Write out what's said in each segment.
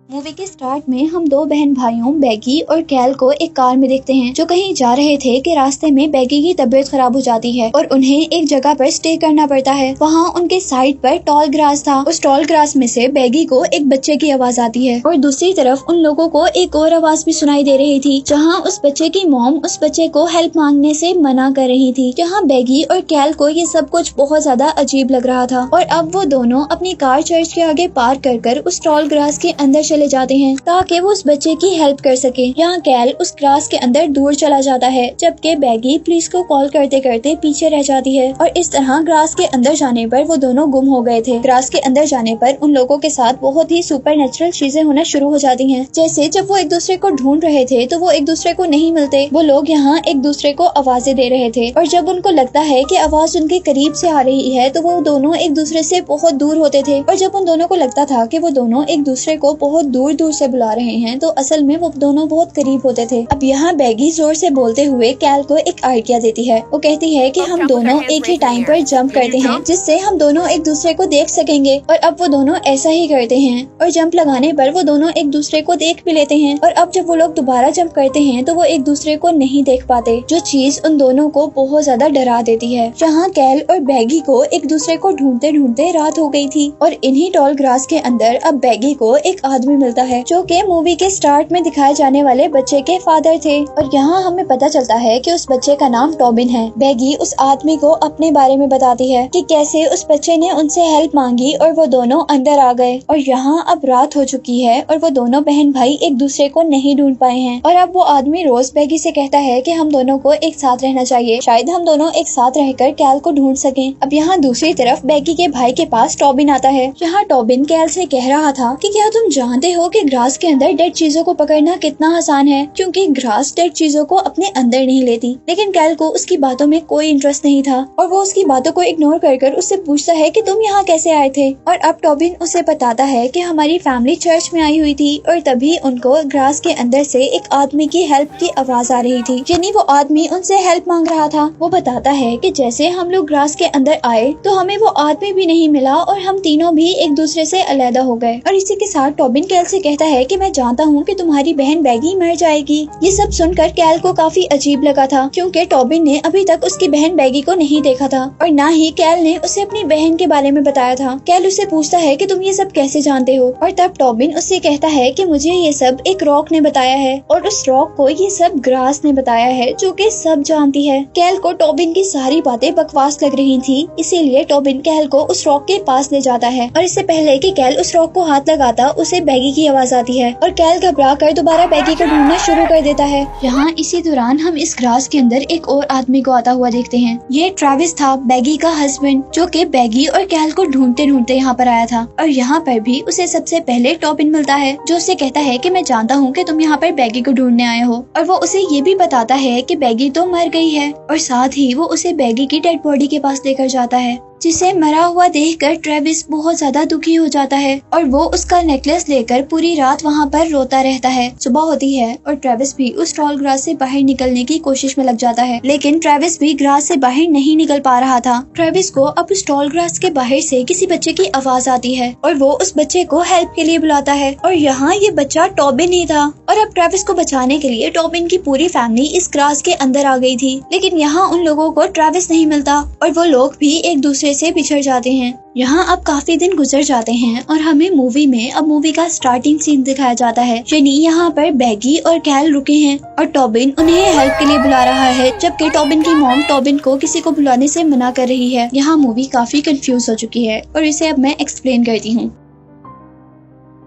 Movie के start में हम दो बहन भाइयों बैगी और कैल को एक कार में देखते हैं जो कहीं जा रहे थे कि रास्ते में बैगी की तबीयत खराब हो जाती है और उन्हें एक जगह पर स्टे करना पड़ता है। वहाँ उनके साइड पर टॉल ग्रास था। उस टॉल ग्रास में से बैगी को एक बच्चे की आवाज आती है और दूसरी तरफ उन लोगों को एक और आवाज भी सुनाई दे रही थी जहाँ उस बच्चे की मॉम उस बच्चे को हेल्प मांगने से मना कर रही थी। जहाँ बैगी और कैल को ये सब कुछ बहुत ज्यादा अजीब लग रहा था और अब वो दोनों अपनी कार चर्च के आगे पार्क कर उस टॉल ग्रास के अंदर चले जाते हैं ताकि वो उस बच्चे की हेल्प कर सके। यहाँ कैल उस ग्रास के अंदर दूर चला जाता है जबकि बैगी पुलिस को कॉल करते करते पीछे रह जाती है और इस तरह ग्रास के अंदर जाने पर वो दोनों गुम हो गए थे। ग्रास के अंदर जाने पर उन लोगों के साथ बहुत ही सुपरनैचुरल चीजें होना शुरू हो जाती हैं। जैसे जब वो एक दूसरे को ढूंढ रहे थे तो वो एक दूसरे को नहीं मिलते। वो लोग यहाँ एक दूसरे को आवाजें दे रहे थे और जब उनको लगता है कि आवाज उनके करीब से आ रही है तो वो दोनों एक दूसरे से बहुत दूर होते थे और जब उन दोनों को लगता था कि वो दोनों एक दूसरे को बहुत दूर दूर से बुला रहे हैं तो असल में वो दोनों बहुत करीब होते थे। अब यहाँ बैगी जोर से बोलते हुए कैल को एक आइडिया देती है। वो कहती है कि हम दोनों एक ही टाइम पर जंप करते हैं जिससे हम दोनों एक दूसरे को देख सकेंगे और अब वो दोनों ऐसा ही करते हैं और जंप लगाने पर वो दोनों एक दूसरे को देख भी लेते हैं और अब जब वो लोग दोबारा जंप करते हैं तो वो एक दूसरे को नहीं देख पाते, जो चीज उन दोनों को बहुत ज्यादा डरा देती है। जहाँ कैल और बैगी को एक दूसरे को ढूंढते ढूंढते रात हो गई थी और इन्हीं टॉल ग्रास के अंदर अब बैगी को एक आदमी मिलता है जो कि मूवी के स्टार्ट में दिखाए जाने वाले बच्चे के फादर थे और यहाँ हमें पता चलता है कि उस बच्चे का नाम टॉबिन है। बैगी उस आदमी को अपने बारे में बताती है कि कैसे उस बच्चे ने उनसे हेल्प मांगी और वो दोनों अंदर आ गए और यहाँ अब रात हो चुकी है और वो दोनों बहन भाई एक दूसरे को नहीं ढूंढ पाए हैं और अब वो आदमी रोज बैगी से कहता है कि हम दोनों को एक साथ रहना चाहिए, शायद हम दोनों एक साथ रहकर कैल को ढूंढ सकें। अब यहाँ दूसरी तरफ बैगी के भाई के पास टॉबिन आता है। जहाँ टॉबिन कैल से कह रहा था कि क्या तुम जानते हो कि ग्रास के अंदर डेड चीजों को पकड़ना कितना आसान है क्योंकि ग्रास डेड चीजों को अपने अंदर नहीं लेती। लेकिन कैल को उसकी बातों में कोई इंटरेस्ट नहीं था और वो उसकी बातों को इग्नोर कर उससे पूछता है कि तुम यहाँ कैसे आए थे और अब टॉबिन उसे बताता है कि हमारी फैमिली चर्च में आई हुई थी और तभी उनको ग्रास के अंदर से एक आदमी की हेल्प की आवाज आ रही थी, यानी वो आदमी उनसे हेल्प मांग रहा था। वो बताता है कि जैसे हम लोग ग्रास के अंदर आए तो हमें वो आदमी भी नहीं मिला और हम तीनों भी एक दूसरे से अलग हो गए और इसी के साथ टॉबिन कैल से कहता है कि मैं जानता हूँ कि तुम्हारी बहन बैगी मर जाएगी। ये सब सुनकर कैल को काफी अजीब लगा था क्योंकि टॉबिन ने अभी तक उसकी बहन बैगी को नहीं देखा था और न ही कैल ने उसे अपनी बहन के बारे में बताया था। कैल उससे पूछता है कि तुम ये सब कैसे जानते हो और तब टॉबिन उससे कहता है कि मुझे ये सब एक रॉक ने बताया है और उस रॉक को ये सब ग्रास ने बताया है जो कि सब जानती है। कैल को टॉबिन की सारी बातें बकवास लग रही थी, इसीलिए टॉबिन कैल को उस रॉक के पास ले जाता है और इससे पहले कि कैल उस रॉक को हाथ लगाता उसे बैगी की आवाज आती है और कैल घबरा कर दोबारा बैगी को ढूंढना शुरू कर देता है। यहाँ इसी दौरान हम इस ग्रास के अंदर एक और आदमी को आता हुआ देखते हैं। ये ट्रेविस था, बैगी का हस्बैंड, जो कि बैगी और कैल को ढूंढते ढूंढते यहाँ पर आया था और यहाँ पर भी उसे सबसे पहले टॉबिन मिलता है जो उसे कहता है कि मैं जानता हूँ कि तुम यहाँ पर बैगी को ढूंढने आए हो और वो उसे ये भी बताता है कि बैगी तो मर गई है और साथ ही वो उसे बैगी की डेड बॉडी के पास लेकर जाता है जिसे मरा हुआ देखकर ट्रेविस बहुत ज्यादा दुखी हो जाता है और वो उसका नेकलेस लेकर पूरी रात वहाँ पर रोता रहता है। सुबह होती है और ट्रेविस भी उस टॉल ग्रास से बाहर निकलने की कोशिश में लग जाता है, लेकिन ट्रेविस भी ग्रास से बाहर नहीं निकल पा रहा था। ट्रेविस को अब उस टॉल ग्रास के बाहर से किसी बच्चे की आवाज आती है और वो उस बच्चे को हेल्प के लिए बुलाता है और यहाँ ये बच्चा टॉबिन ही था और अब ट्रेविस को बचाने के लिए टॉबिन की पूरी फैमिली इस ग्रास के अंदर आ गई थी, लेकिन यहाँ उन लोगों को ट्रेविस नहीं मिलता और वो लोग भी एक दूसरे से बिछड़ जाते हैं। यहाँ अब काफी दिन गुजर जाते हैं और हमें मूवी का स्टार्टिंग सीन दिखाया जाता है, यानी यहाँ पर बैगी और कैल रुके हैं और टॉबिन उन्हें हेल्प के लिए बुला रहा है जबकि टॉबिन की मॉम टॉबिन को किसी को बुलाने से मना कर रही है। यहाँ मूवी काफी कंफ्यूज हो चुकी है और इसे अब मैं एक्सप्लेन करती हूँ।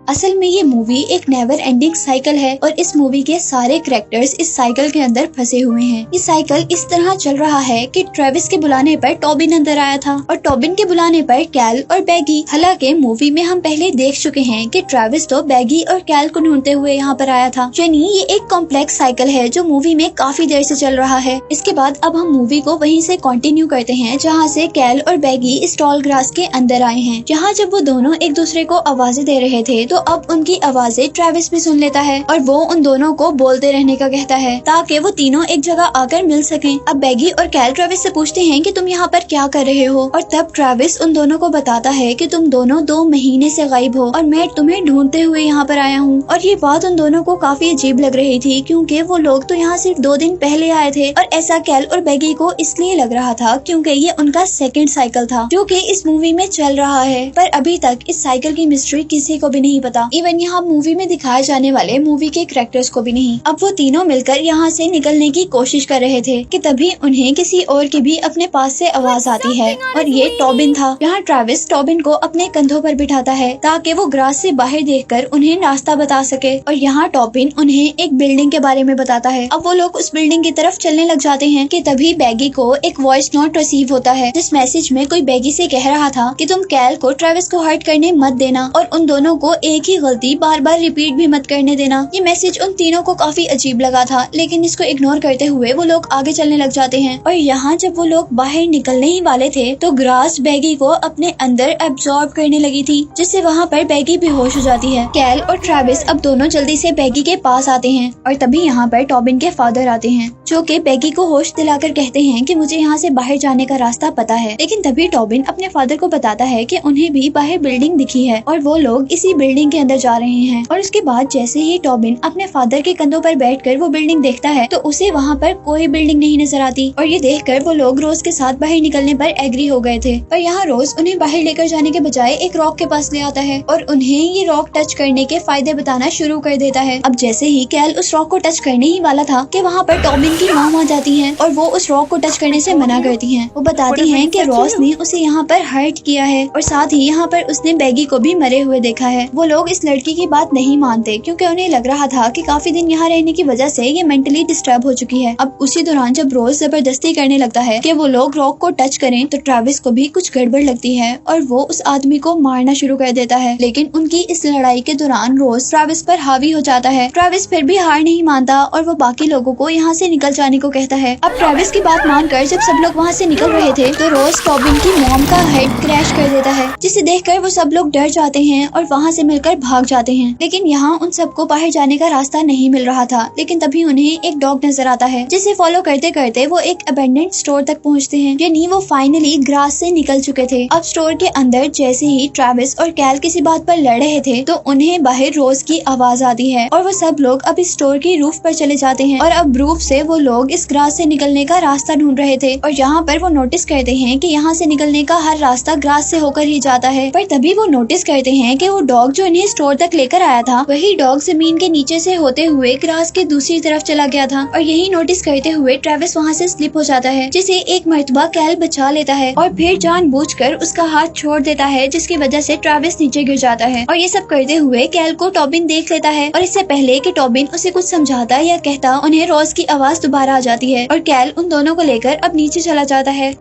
असल में ये मूवी एक नेवर एंडिंग साइकिल है और इस मूवी के सारे कैरेक्टर्स इस साइकिल के अंदर फंसे हुए हैं। ये साइकिल इस तरह चल रहा है कि ट्रेविस के बुलाने पर टॉबिन अंदर आया था और टॉबिन के बुलाने पर कैल और बैगी। हालांकि मूवी में हम पहले देख चुके हैं कि ट्रेविस तो बैगी और कैल को ढूंढते हुए यहाँ पर आया था, यानी ये एक कॉम्प्लेक्स साइकिल है जो मूवी में काफी देर से चल रहा है। इसके बाद अब हम मूवी को वहीं से कंटिन्यू करते हैं जहाँ से कैल और बैगी इस टॉल ग्रास के अंदर आए हैं। जहाँ जब वो दोनों एक दूसरे को आवाजें दे रहे थे तो अब उनकी आवाजें ट्रेविस भी सुन लेता है और वो उन दोनों को बोलते रहने का कहता है ताकि वो तीनों एक जगह आकर मिल सकें। अब बैगी और कैल ट्रेविस से पूछते हैं कि तुम यहाँ पर क्या कर रहे हो, और तब ट्रेविस उन दोनों को बताता है कि तुम दोनों 2 महीने से गायब हो और मैं तुम्हें ढूंढते हुए यहाँ पर आया हूँ। और ये बात उन दोनों को काफी अजीब लग रही थी क्योंकि वो लोग तो यहाँ सिर्फ 2 दिन पहले आए थे, और ऐसा कैल और बैगी को इसलिए लग रहा था क्योंकि ये उनका सेकंड साइकिल था जो कि इस मूवी में चल रहा है। पर अभी तक इस साइकिल की मिस्ट्री किसी को भी नहीं पता, इवन यहाँ मूवी में दिखाए जाने वाले मूवी के कैरेक्टर्स को भी नहीं। अब वो तीनों मिलकर यहाँ से निकलने की कोशिश कर रहे थे कि तभी उन्हें किसी और की भी अपने पास से आवाज आती है, और ये टॉबिन था। यहाँ ट्रेविस टॉबिन को अपने कंधों पर बिठाता है ताकि वो ग्रास से बाहर देखकर उन्हें रास्ता बता सके, और यहाँ टॉबिन उन्हें एक बिल्डिंग के बारे में बताता है। अब वो लोग उस बिल्डिंग की तरफ चलने लग जाते हैं कि तभी बैगी को एक वॉइस नोट रिसीव होता है, जिस मैसेज में कोई बैगी से कह रहा था कि तुम कैल को ट्रेविस को हर्ट करने मत देना और उन दोनों को एक ही गलती बार बार रिपीट भी मत करने देना। ये मैसेज उन तीनों को काफी अजीब लगा था, लेकिन इसको इग्नोर करते हुए वो लोग आगे चलने लग जाते हैं। और यहाँ जब वो लोग बाहर निकलने ही वाले थे तो ग्रास बैगी को अपने अंदर एब्जॉर्ब करने लगी थी, जिससे वहाँ पर बैगी बेहोश हो जाती है। कैल और ट्रेविस अब दोनों जल्दी से बैगी के पास आते हैं, और तभी यहाँ पर टॉबिन के फादर आते हैं जो कि बैगी को होश दिलाकर कहते हैं कि मुझे यहाँ से बाहर जाने का रास्ता पता है। लेकिन तभी टॉबिन अपने फादर को बताता है कि उन्हें भी बाहर बिल्डिंग दिखी है और वो लोग इसी बिल्डिंग के अंदर जा रहे हैं। और उसके बाद जैसे ही टॉबिन अपने फादर के कंधों पर बैठकर वो बिल्डिंग देखता है तो उसे वहाँ पर कोई बिल्डिंग नहीं नजर आती, और ये देखकर वो लोग रोज के साथ बाहर निकलने पर एग्री हो गए थे। पर यहाँ रोज उन्हें बाहर लेकर जाने के बजाय एक रॉक के पास ले आता है और उन्हें ये रॉक टच करने के फायदे बताना शुरू कर देता है। अब जैसे ही कैल उस रॉक को टच करने ही वाला था कि वहाँ पर टॉबिन की मॉम आ जाती है और वो उस रॉक को टच करने से मना करती हैं। वो बताती हैं कि रॉस ने उसे यहाँ पर हर्ट किया है और साथ ही यहाँ पर उसने बैगी को भी मरे हुए देखा है। वो लोग इस लड़की की बात नहीं मानते क्योंकि उन्हें लग रहा था कि काफी दिन यहाँ रहने की वजह से ये मेंटली डिस्टर्ब हो चुकी है। अब उसी दौरान जब रोज जबरदस्ती करने लगता है कि वो लोग रॉक को टच करें तो ट्रेविस को भी कुछ गड़बड़ लगती है और वो उस आदमी को मारना शुरू कर देता है। लेकिन उनकी इस लड़ाई के दौरान रोज ट्रेविस पर हावी हो जाता है। ट्रेविस फिर भी हार नहीं मानता और वो बाकी लोगों को यहाँ से निकल जाने को कहता है। अब ट्रेविस की बात मानकर जब सब लोग वहाँ से निकल रहे थे तो रोज टॉबिन की मॉम का हेड क्रैश कर देता है, जिसे देखकर वो सब लोग डर जाते हैं और वहाँ से मिलकर भाग जाते हैं। लेकिन यहाँ उन सबको बाहर जाने का रास्ता नहीं मिल रहा था। लेकिन तभी उन्हें एक डॉग नजर आता है, जिसे फॉलो करते करते वो एक अबेंडेंड स्टोर तक पहुँचते हैं, यानी वो फाइनली ग्रास से निकल चुके थे। अब स्टोर के अंदर जैसे ही ट्रेविस और कैल किसी बात पर लड़ रहे थे तो उन्हें बाहर रोज की आवाज आती है और वो सब लोग अब इस स्टोर की रूफ पर चले जाते हैं। और अब रूफ से वो लोग इस ग्रास से निकलने का रास्ता ढूंढ रहे थे और यहाँ पर वो नोटिस करते हैं कि यहाँ से निकलने का हर रास्ता ग्रास से होकर ही जाता है। पर तभी वो नोटिस करते हैं कि वो डॉग जो इन्हें स्टोर तक लेकर आया था वही डॉग जमीन के नीचे से होते हुए ग्रास के दूसरी तरफ चला गया था। और यही नोटिस करते हुए ट्रेविस वहाँ से स्लिप हो जाता है, जिसे एक मर्तबा कैल बचा लेता है और फिर जानबूझकर उसका हाथ छोड़ देता है, जिसकी वजह से ट्रेविस नीचे गिर जाता है। और ये सब करते हुए कैल को टॉबिन देख लेता है और इससे पहले कि टॉबिन उसे कुछ समझाता या कहता उन्हें रोज की आवाज दोबारा आ जाती है और कैल उन दोनों को लेकर अब नीचे चला जाता है।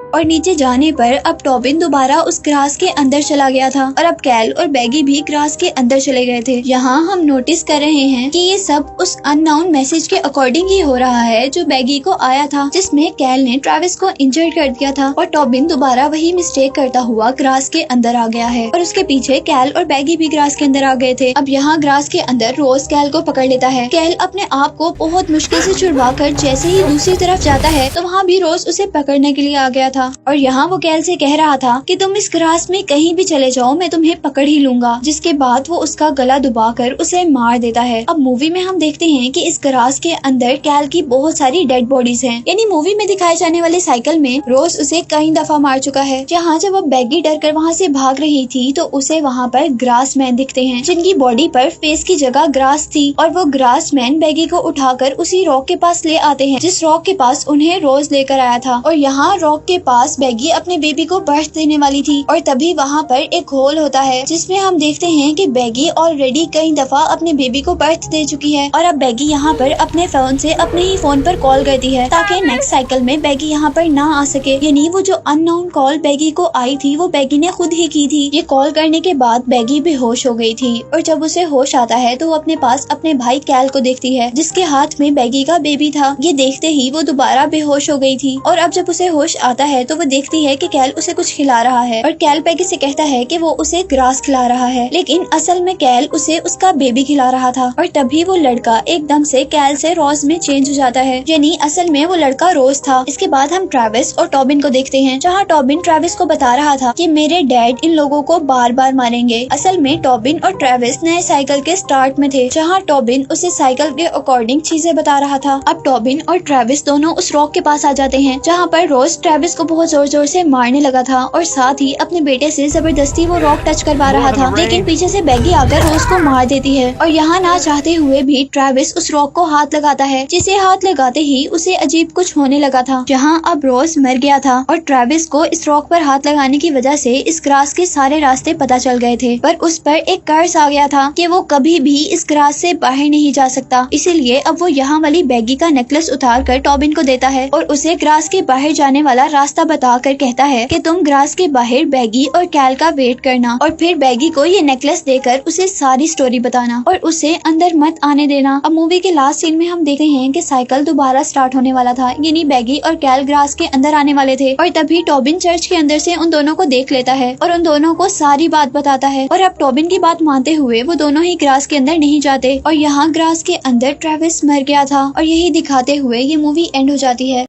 और नीचे जाने पर अब टॉबिन दोबारा उस ग्रास के अंदर चला गया था और अब कैल और बैगी भी ग्रास के अंदर चले गए थे। यहाँ हम नोटिस कर रहे हैं कि ये सब उस अननोन मैसेज के अकॉर्डिंग ही हो रहा है जो बैगी को आया था, जिसमें कैल ने ट्रेविस को इंजर्ड कर दिया था और टॉबिन दोबारा वही मिस्टेक करता हुआ ग्रास के अंदर आ गया है और उसके पीछे कैल और बैगी भी ग्रास के अंदर आ गए थे। अब यहाँ ग्रास के अंदर रोज कैल को पकड़ लेता है। कैल अपने आप को बहुत मुश्किल से छुड़वा कर जैसे ही दूसरी तरफ जाता है तो वहाँ भी रोज उसे पकड़ने के लिए आ गया था और यहाँ वो कैल से कह रहा था कि तुम इस ग्रास में कहीं भी चले जाओ, मैं तुम्हें पकड़ ही लूंगा। जिसके बाद वो उसका गला दबाकर उसे मार देता है। अब मूवी में हम देखते हैं कि इस ग्रास के अंदर कैल की बहुत सारी डेड बॉडीज हैं, यानी मूवी में दिखाए जाने वाले साइकिल में रोज उसे कई दफा मार चुका है। यहाँ जब वो बैगी डर कर वहाँ से भाग रही थी तो उसे वहाँ पर ग्रास मैन दिखते हैं, जिनकी बॉडी पर फेस की जगह ग्रास थी और वो ग्रास मैन बैगी को उठाकर उसी रॉक के पास ले आते हैं, जिस रॉक के पास उन्हें रोज लेकर आया था। और यहाँ रॉक के पास बैगी अपने बेबी को बर्थ देने वाली थी और तभी वहाँ पर एक होल होता है, जिसमें हम देखते हैं कि बैगी ऑलरेडी कई दफा अपने बेबी को बर्थ दे चुकी है। और अब बैगी यहाँ पर अपने फोन से अपने ही फोन पर कॉल करती है ताकि नेक्स्ट साइकिल में बैगी यहाँ पर ना आ सके, यानी वो जो अननोन कॉल बैगी को आई थी वो बैगी ने खुद ही की थी। ये कॉल करने के बाद बैगी बेहोश हो गई थी और जब उसे होश आता है तो वो अपने पास अपने भाई कैल को देखती है, जिसके हाथ में बैगी का बेबी था। ये देखते ही वो दोबारा बेहोश हो गई थी और अब जब उसे होश आता है है तो वो देखती है कि कैल उसे कुछ खिला रहा है और कैल पैगी से कहता है कि वो उसे ग्रास खिला रहा है, लेकिन असल में कैल उसे उसका बेबी खिला रहा था। और तभी वो लड़का एकदम से कैल से रोज में चेंज हो जाता है, यानी असल में वो लड़का रोज था। इसके बाद हम ट्रेविस और टॉबिन को देखते हैं, जहाँ टॉबिन ट्रेविस को बता रहा था कि मेरे डैड इन लोगों को बार बार मारेंगे। असल में टॉबिन और ट्रेविस नए साइकिल के स्टार्ट में थे, जहाँ टॉबिन उसे साइकिल के अकॉर्डिंग चीजें बता रहा था। अब टॉबिन और ट्रेविस दोनों उस रॉक के पास आ जाते हैं, जहाँ पर रोज ट्रेविस को बहुत जोर जोर से मारने लगा था और साथ ही अपने बेटे से जबरदस्ती वो रॉक टच करवा रहा था, लेकिन पीछे से बैगी आकर रोज को मार देती है। और यहाँ ना चाहते हुए भी ट्रेविस उस रॉक को हाथ लगाता है, जिसे हाथ लगाते ही उसे अजीब कुछ होने लगा था, जहाँ अब रोज मर गया था। और ट्रेविस को इस रॉक पर हाथ लगाने की वजह से इस ग्रास के सारे रास्ते पता चल गए थे, पर उस पर एक कर्स आ गया था कि वो कभी भी इस ग्रास से बाहर नहीं जा सकता। इसीलिए अब वो यहाँ वाली बैगी का नेकलेस उतार कर टॉबिन को देता है और उसे ग्रास के बाहर जाने वाला रास्ता बता कर कहता है कि तुम ग्रास के बाहर बैगी और कैल का वेट करना और फिर बैगी को ये नेकलेस देकर उसे सारी स्टोरी बताना और उसे अंदर मत आने देना। अब मूवी के लास्ट सीन में हम देखते हैं कि साइकिल दोबारा स्टार्ट होने वाला था, यानी बैगी और कैल ग्रास के अंदर आने वाले थे। और तभी टॉबिन चर्च के अंदर से उन दोनों को देख लेता है और उन दोनों को सारी बात बताता है। और अब टॉबिन की बात मानते हुए वो दोनों ही ग्रास के अंदर नहीं जाते और यहाँ ग्रास के अंदर ट्रेविस मर गया था और यही दिखाते हुए ये मूवी एंड हो जाती है।